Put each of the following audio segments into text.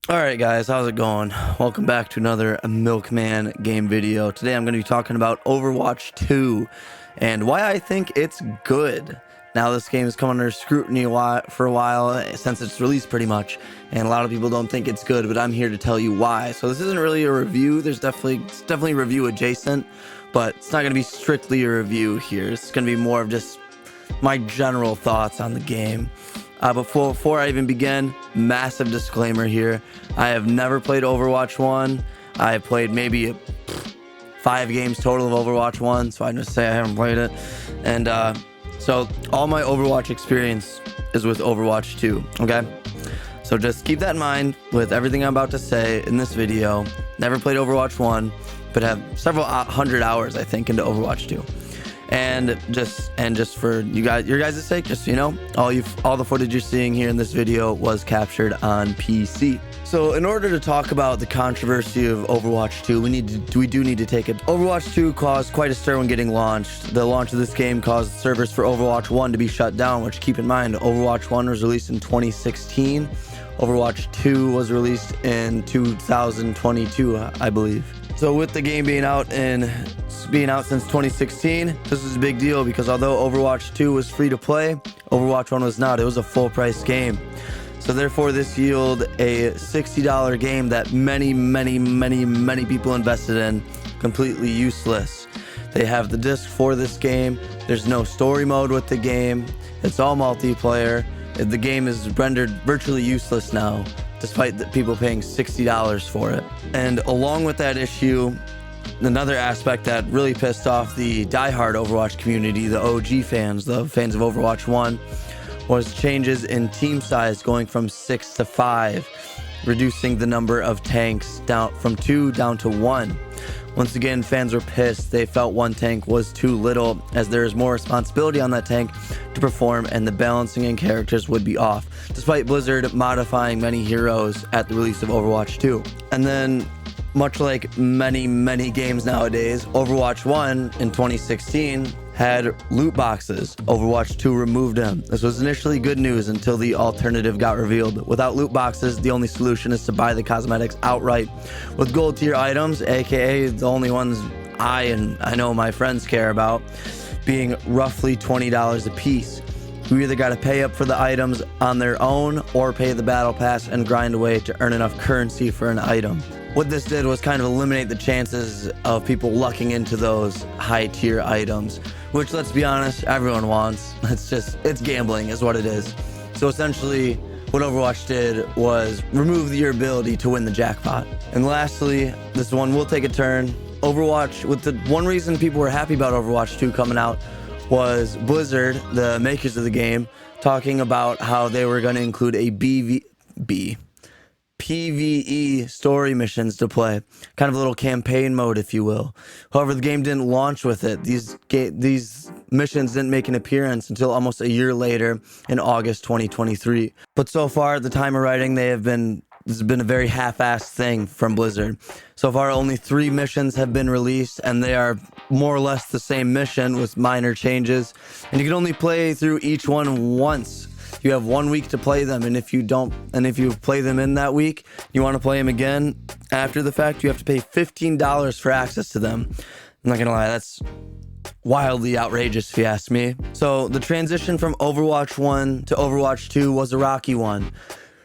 All right, guys, how's it going? Welcome back to another Milkman game video. Today I'm going to be talking about Overwatch 2 and why I think it's good. Now, this game has come under scrutiny for a while since its release pretty much, and a lot of people don't think it's good, but I'm here to tell you why. So this isn't really a review. It's definitely review adjacent, but it's not going to be strictly a review here. It's going to be more of just my general thoughts on the game. Before I even begin, massive disclaimer here. I have never played Overwatch 1. I have played maybe 5 games total of Overwatch 1, so I just say I haven't played it. And so all my Overwatch experience is with Overwatch 2, okay? So just keep that in mind with everything I'm about to say in this video. Never played Overwatch 1, but have several hundred hours, I think, into Overwatch 2. And just for your guys' sake, just so you know, all the footage you're seeing here in this video was captured on PC. So in order to talk about the controversy of Overwatch 2, we do need to take it. Overwatch 2 caused quite a stir when getting launched. The launch of this game caused servers for Overwatch 1 to be shut down, which, keep in mind, Overwatch 1 was released in 2016. Overwatch 2 was released in 2022, I believe. So with the game being out since 2016, this is a big deal because although Overwatch 2 was free to play, Overwatch 1 was not. It was a full price game. So therefore this yielded a $60 game that many people invested in, completely useless. They have the disc for this game. There's no story mode with the game. It's all multiplayer. The game is rendered virtually useless now, despite the people paying $60 for it. And along with that issue, another aspect that really pissed off the diehard Overwatch community, the OG fans, the fans of Overwatch 1, was changes in team size going from 6 to 5, reducing the number of tanks down from 2 down to 1. Once again, fans were pissed. They felt one tank was too little, as there is more responsibility on that tank to perform, and the balancing and characters would be off, despite Blizzard modifying many heroes at the release of Overwatch 2. And then, much like many games nowadays, Overwatch 1 in 2016 had loot boxes. Overwatch 2 removed them. This was initially good news until the alternative got revealed. Without loot boxes, the only solution is to buy the cosmetics outright with gold tier items, aka the only ones I know my friends care about, being roughly $20 a piece. You either got to pay up for the items on their own or pay the battle pass and grind away to earn enough currency for an item. What this did was kind of eliminate the chances of people lucking into those high tier items, which, let's be honest, everyone wants. It's gambling is what it is. So essentially what Overwatch did was remove your ability to win the jackpot. And lastly, this one will take a turn. Overwatch, with the one reason people were happy about Overwatch 2 coming out was Blizzard, the makers of the game, talking about how they were going to include a PvE story missions to play, kind of a little campaign mode, if you will. However, the game didn't launch with it. These missions didn't make an appearance until almost a year later in August 2023. But so far, at the time of writing, this has been a very half-assed thing from Blizzard. So far, only 3 missions have been released, and they are more or less the same mission with minor changes. And you can only play through each one once. You have 1 week to play them, and if you play them in that week, you want to play them again after the fact, you have to pay $15 for access to them. I'm not gonna lie, that's wildly outrageous if you ask me. So the transition from Overwatch 1 to Overwatch 2 was a rocky one.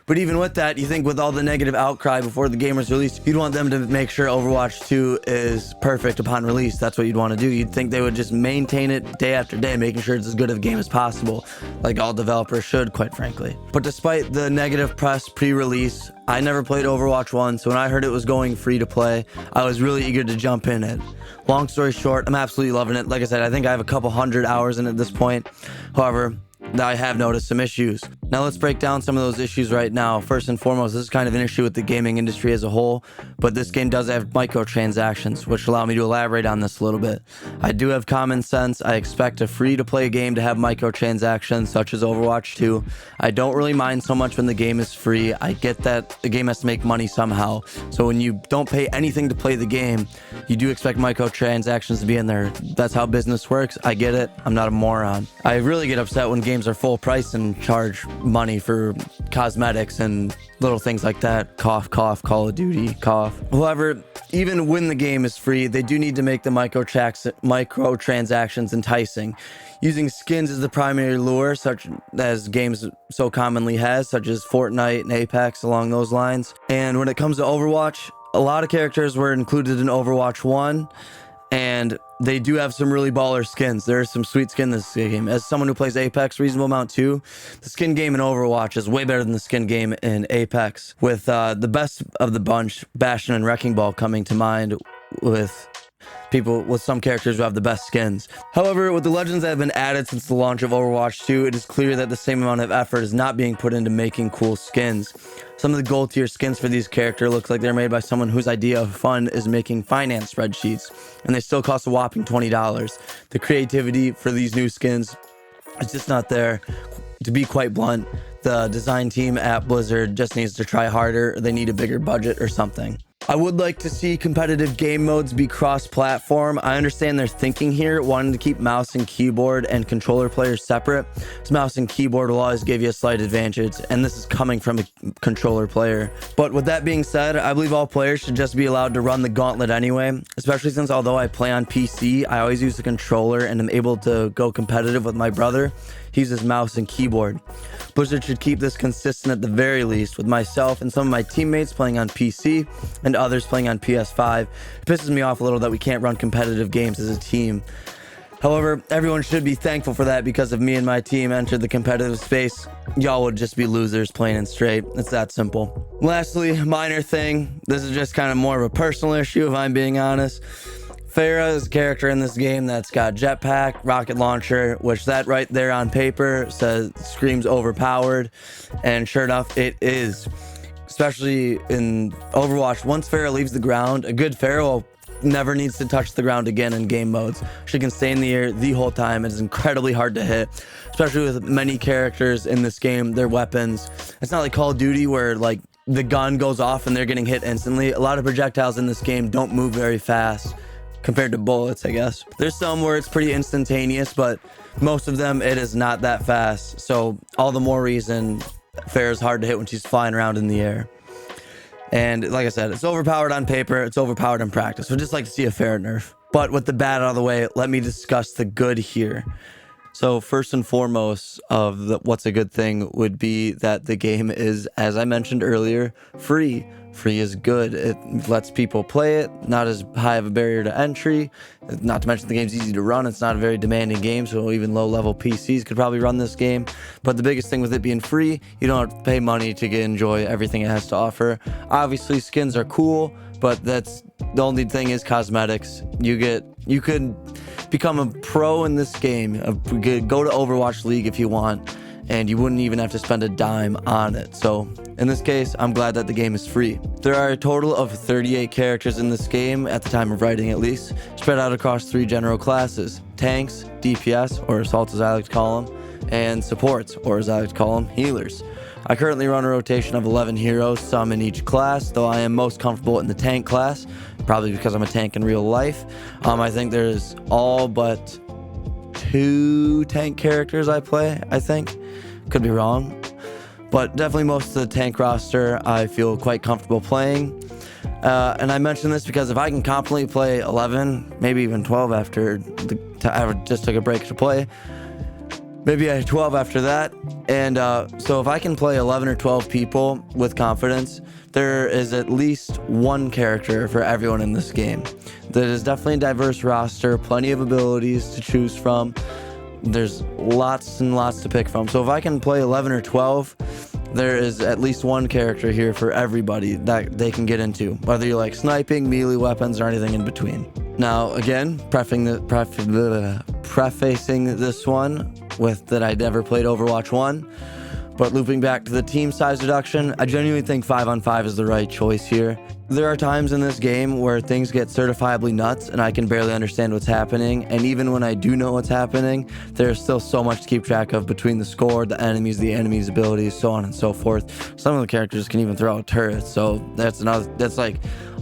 But even with that, you think with all the negative outcry before the game was released, you'd want them to make sure Overwatch 2 is perfect upon release. That's what you'd want to do. You'd think they would just maintain it day after day, making sure it's as good of a game as possible, like all developers should, quite frankly. But despite the negative press pre-release, I never played Overwatch 1, so when I heard it was going free to play, I was really eager to jump in it. Long story short, I'm absolutely loving it. Like I said, I think I have a couple hundred hours in it at this point. However, I have noticed some issues. Now let's break down some of those issues right now. First and foremost, this is kind of an issue with the gaming industry as a whole, but this game does have microtransactions, which allow me to elaborate on this a little bit. I do have common sense. I expect a free-to-play game to have microtransactions, such as Overwatch 2. I don't really mind so much when the game is free. I get that the game has to make money somehow. So when you don't pay anything to play the game, you do expect microtransactions to be in there. That's how business works. I get it. I'm not a moron. I really get upset when games games are full price and charge money for cosmetics and little things like that. Cough, cough, Call of Duty, cough. However, even when the game is free, they do need to make the microtransactions enticing. Using skins as the primary lure, such as games so commonly has, such as Fortnite and Apex, along those lines. And when it comes to Overwatch, a lot of characters were included in Overwatch 1, and they do have some really baller skins. There is some sweet skin in this game. As someone who plays Apex reasonable amount too, the skin game in Overwatch is way better than the skin game in Apex, with the best of the bunch, Bastion and Wrecking Ball, coming to mind, with some characters who have the best skins. However, with the legends that have been added since the launch of Overwatch 2, it is clear that the same amount of effort is not being put into making cool skins. Some of the gold tier skins for these characters look like they're made by someone whose idea of fun is making finance spreadsheets, and they still cost a whopping $20. The creativity for these new skins is just not there. To be quite blunt, the design team at Blizzard just needs to try harder. They need a bigger budget or something. I would like to see competitive game modes be cross-platform. I understand their thinking here, wanting to keep mouse and keyboard and controller players separate. So mouse and keyboard will always give you a slight advantage, and this is coming from a controller player. But with that being said, I believe all players should just be allowed to run the gauntlet anyway, especially since although I play on PC, I always use the controller and am able to go competitive with my brother. He uses mouse and keyboard. Blizzard should keep this consistent at the very least, with myself and some of my teammates playing on PC and others playing on PS5. It pisses me off a little that we can't run competitive games as a team. However, everyone should be thankful for that, because if me and my team entered the competitive space, y'all would just be losers, plain and straight. It's that simple. Lastly, minor thing. This is just kind of more of a personal issue, if I'm being honest. Pharah is a character in this game that's got jetpack, rocket launcher, which that right there on paper screams overpowered, and sure enough, it is. Especially in Overwatch, once Pharah leaves the ground, a good Pharah never needs to touch the ground again in game modes. She can stay in the air the whole time. It is incredibly hard to hit, especially with many characters in this game, their weapons. It's not like Call of Duty where like the gun goes off and they're getting hit instantly. A lot of projectiles in this game don't move very fast compared to bullets, I guess. There's some where it's pretty instantaneous, but most of them, it is not that fast. So all the more reason Pharah's hard to hit when she's flying around in the air. And like I said, it's overpowered on paper, it's overpowered in practice. We'd just like to see a Pharah nerf. But with the bad out of the way, let me discuss the good here. So first and foremost of what's a good thing would be that the game is, as I mentioned earlier, free. Free is good. It lets people play it, not as high of a barrier to entry. Not to mention the game's easy to run. It's not a very demanding game, so even low-level PCs could probably run this game. But the biggest thing with it being free, you don't have to pay money to enjoy everything it has to offer. Obviously, skins are cool, but that's the only thing is cosmetics. You could become a pro in this game. Go to Overwatch League if you want, and you wouldn't even have to spend a dime on it. So in this case, I'm glad that the game is free. There are a total of 38 characters in this game, at the time of writing at least, spread out across 3 general classes: tanks, DPS, or assaults as I like to call them, and supports, or as I like to call them, healers. I currently run a rotation of 11 heroes, some in each class, though I am most comfortable in the tank class, probably because I'm a tank in real life. I think there's all but 2 tank characters I play, I think. Could be wrong. But definitely most of the tank roster I feel quite comfortable playing. And I mention this because if I can confidently play 11, maybe even 12 after I just took a break to play, maybe I had 12 after that. And so if I can play 11 or 12 people with confidence, there is at least one character for everyone in this game. That is definitely a diverse roster, plenty of abilities to choose from. There's lots and lots to pick from. So if I can play 11 or 12, there is at least one character here for everybody that they can get into, whether you like sniping, melee weapons, or anything in between. Now, again, prefacing this one with that I never played Overwatch 1, but looping back to the team size reduction, I genuinely think 5-on-5 is the right choice here. There are times in this game where things get certifiably nuts and I can barely understand what's happening, and even when I do know what's happening, there's still so much to keep track of between the score, the enemies abilities, so on and so forth. Some of the characters can even throw out turrets, so that's like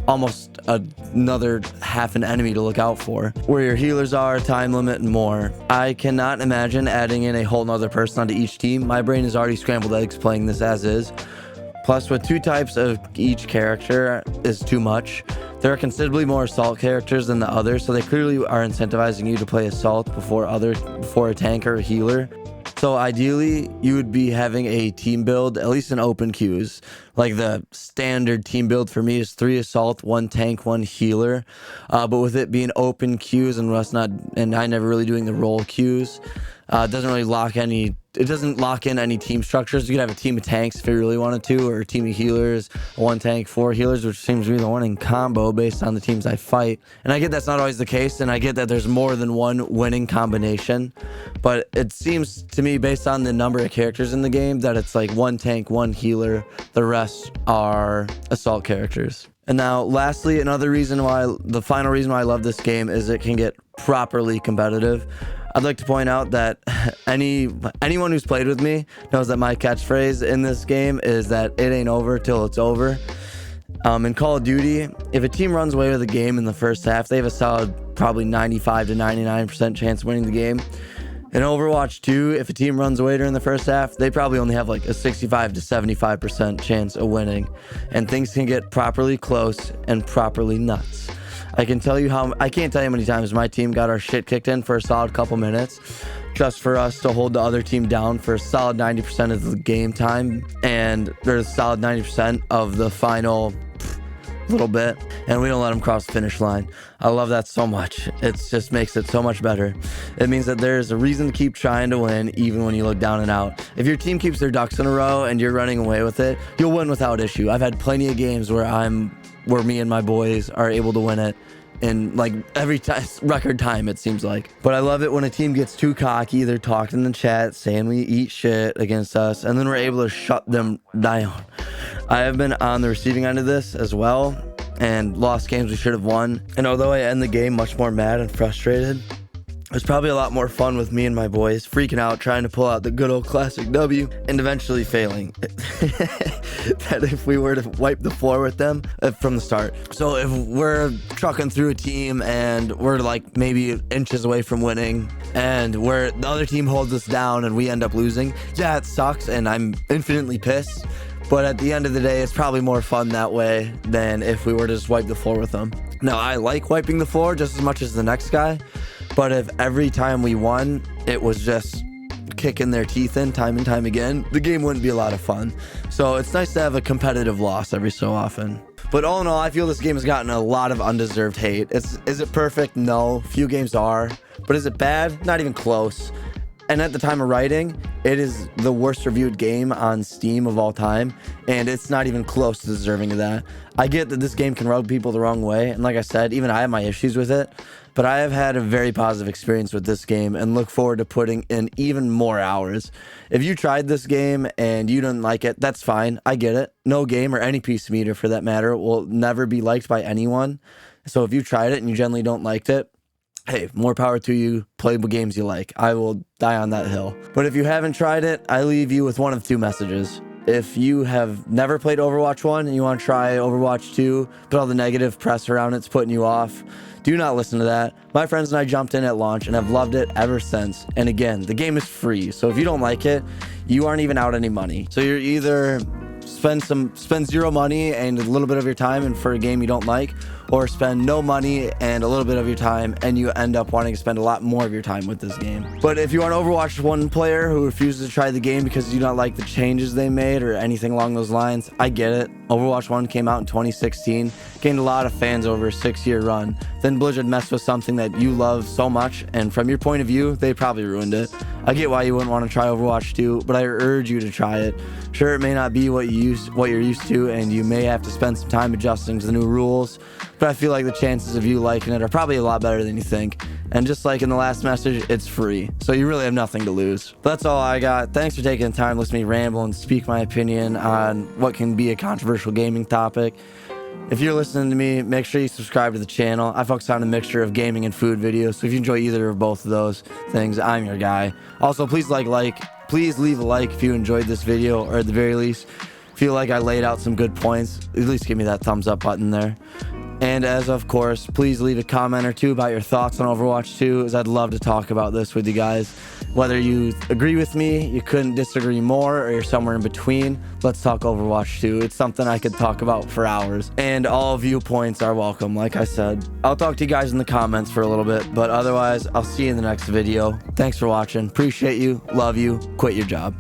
almost another half an enemy to look out for, where your healers are, time limit, and more. I cannot imagine adding in a whole nother person onto each team. My brain is already scrambled eggs playing this as is. Plus, with 2 types of each character is too much. There are considerably more assault characters than the others, so they clearly are incentivizing you to play assault before a tank or a healer. So ideally, you would be having a team build, at least in open queues. Like the standard team build for me is 3 assault, 1 tank, 1 healer. But with it being open queues and I never really doing the role queues, it doesn't really lock in any team structures. You could have a team of tanks if you really wanted to, or a team of healers, 1 tank, 4 healers, which seems to be the winning combo based on the teams I fight. And I get that's not always the case, and I get that there's more than one winning combination, but it seems to me, based on the number of characters in the game, that it's like 1 tank, 1 healer, the rest are assault characters. And now, lastly, the final reason why I love this game is it can get properly competitive. I'd like to point out that anyone who's played with me knows that my catchphrase in this game is that it ain't over till it's over. In Call of Duty, if a team runs away with the game in the first half, they have a solid probably 95 to 99% chance of winning the game. In Overwatch 2, if a team runs away during the first half, they probably only have like a 65 to 75% chance of winning. And things can get properly close and properly nuts. I can't tell you how many times my team got our shit kicked in for a solid couple minutes just for us to hold the other team down for a solid 90% of the game time, and there's a solid 90% of the final little bit, and we don't let them cross the finish line. I love that so much. It just makes it so much better. It means that there's a reason to keep trying to win even when you look down and out. If your team keeps their ducks in a row and you're running away with it, you'll win without issue. I've had plenty of games where me and my boys are able to win it in like every record time, it seems like. But I love it when a team gets too cocky. They're talking in the chat saying we eat shit against us, and then we're able to shut them down. I have been on the receiving end of this as well and lost games we should have won. And although I end the game much more mad and frustrated, it was probably a lot more fun with me and my boys freaking out, trying to pull out the good old classic W, and eventually failing. That if we were to wipe the floor with them from the start. So if we're trucking through a team and we're like maybe inches away from winning, and where the other team holds us down and we end up losing, yeah, it sucks and I'm infinitely pissed. But at the end of the day, it's probably more fun that way than if we were to just wipe the floor with them. Now, I like wiping the floor just as much as the next guy, but if every time we won, it was just kicking their teeth in time and time again, the game wouldn't be a lot of fun. So it's nice to have a competitive loss every so often. But all in all, I feel this game has gotten a lot of undeserved hate. Is it perfect? No. Few games are. But is it bad? Not even close. And at the time of writing, it is the worst reviewed game on Steam of all time, and it's not even close to deserving of that. I get that this game can rub people the wrong way, and like I said, even I have my issues with it, but I have had a very positive experience with this game and look forward to putting in even more hours. If you tried this game and you didn't like it, that's fine. I get it. No game, or any piece of media for that matter, will never be liked by anyone. So if you tried it and you generally don't like it, hey, more power to you. Play the games you like. I will die on that hill. But if you haven't tried it, I leave you with one of 2 messages. If you have never played Overwatch 1 and you want to try Overwatch 2, but all the negative press around it's putting you off, do not listen to that. My friends and I jumped in at launch and have loved it ever since. And again, the game is free. So if you don't like it, you aren't even out any money. So you're either spend 0 money and a little bit of your time and for a game you don't like, or spend no money and a little bit of your time and you end up wanting to spend a lot more of your time with this game. But if you are an Overwatch 1 player who refuses to try the game because you do not like the changes they made or anything along those lines, I get it. Overwatch 1 came out in 2016, gained a lot of fans over a 6-year run. Then Blizzard messed with something that you love so much, and from your point of view, they probably ruined it. I get why you wouldn't want to try Overwatch 2, but I urge you to try it. Sure, it may not be what you're used to, and you may have to spend some time adjusting to the new rules, but I feel like the chances of you liking it are probably a lot better than you think. And just like in the last message, it's free, so you really have nothing to lose. But that's all I got. Thanks for taking the time to listen to me ramble and speak my opinion on what can be a controversial gaming topic. If you're listening to me, make sure you subscribe to the channel. I focus on a mixture of gaming and food videos, so if you enjoy either or both of those things, I'm your guy. Also, please leave a like if you enjoyed this video, or at the very least, if feel like I laid out some good points, at least give me that thumbs up button there. And as of course, please leave a comment or two about your thoughts on Overwatch 2, as I'd love to talk about this with you guys. Whether you agree with me, you couldn't disagree more, or you're somewhere in between, let's talk Overwatch 2. It's something I could talk about for hours, and all viewpoints are welcome, like I said. I'll talk to you guys in the comments for a little bit, but otherwise, I'll see you in the next video. Thanks for watching. Appreciate you. Love you. Quit your job.